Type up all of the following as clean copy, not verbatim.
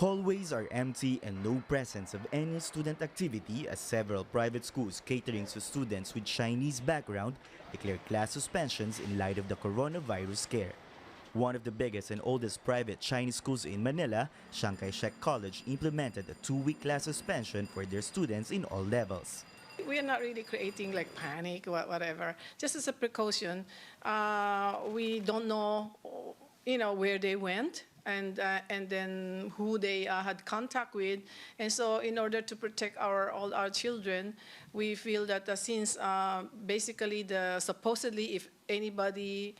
Hallways are empty and no presence of any student activity as several private schools catering to students with Chinese background declare class suspensions in light of the coronavirus scare. One of the biggest and oldest private Chinese schools in Manila, Chiang Kai-shek College, implemented a 2-week class suspension for their students in all levels. We are not really creating like panic or whatever. Just as a precaution, we don't know, where they went and then who they had contact with, and so in order to protect all our children, we feel that since basically supposedly if anybody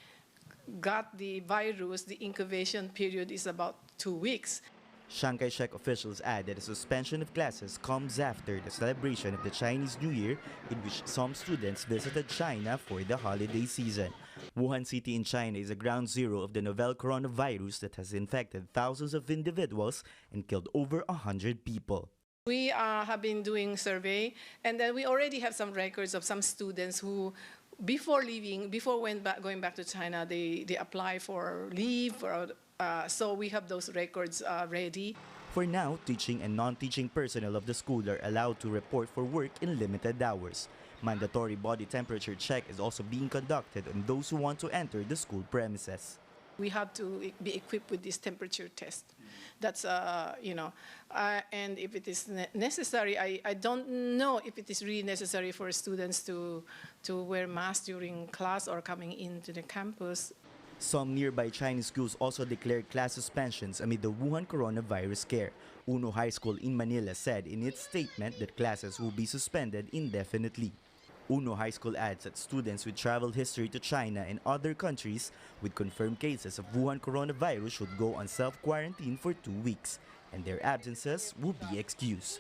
got the virus, the incubation period is about 2 weeks. Chiang Kai-shek officials add that the suspension of classes comes after the celebration of the Chinese New Year, in which some students visited China for the holiday season. Wuhan City in China is a ground zero of the novel coronavirus that has infected thousands of individuals and killed over 100 people. We have been doing survey, and then we already have some records of some students who, before going back to China, they apply for leave so we have those records ready. For now, teaching and non-teaching personnel of the school are allowed to report for work in limited hours. Mandatory body temperature check is also being conducted on those who want to enter the school premises. We have to be equipped with this temperature test. That's, and if it is necessary, I don't know if it is really necessary for students to wear masks during class or coming into the campus. Some nearby Chinese schools also declared class suspensions amid the Wuhan coronavirus scare. Uno High School in Manila said in its statement that classes will be suspended indefinitely. Uno High School adds that students with travel history to China and other countries with confirmed cases of Wuhan coronavirus should go on self-quarantine for 2 weeks, and their absences will be excused.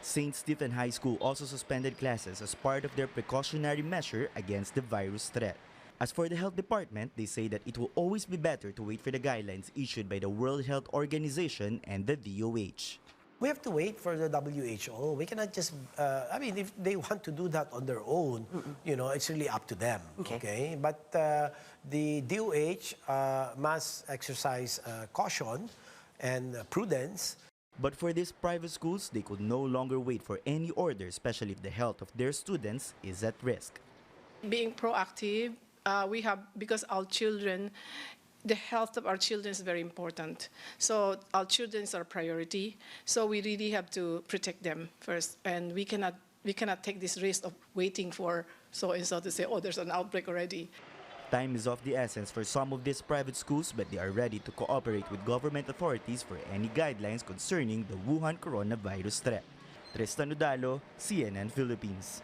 St. Stephen High School also suspended classes as part of their precautionary measure against the virus threat. As for the health department, they say that it will always be better to wait for the guidelines issued by the World Health Organization and the DOH. We have to wait for the WHO. We cannot just, if they want to do that on their own, it's really up to them, okay? But the DOH must exercise caution and prudence. But for these private schools, they could no longer wait for any order, especially if the health of their students is at risk. Being proactive, because our children, the health of our children is very important. So our children is our priority. So we really have to protect them first, and we cannot take this risk of waiting for so-and-so to say, oh, there's an outbreak already. Time is of the essence for some of these private schools, but they are ready to cooperate with government authorities for any guidelines concerning the Wuhan coronavirus threat. Tristan Udalo, CNN Philippines.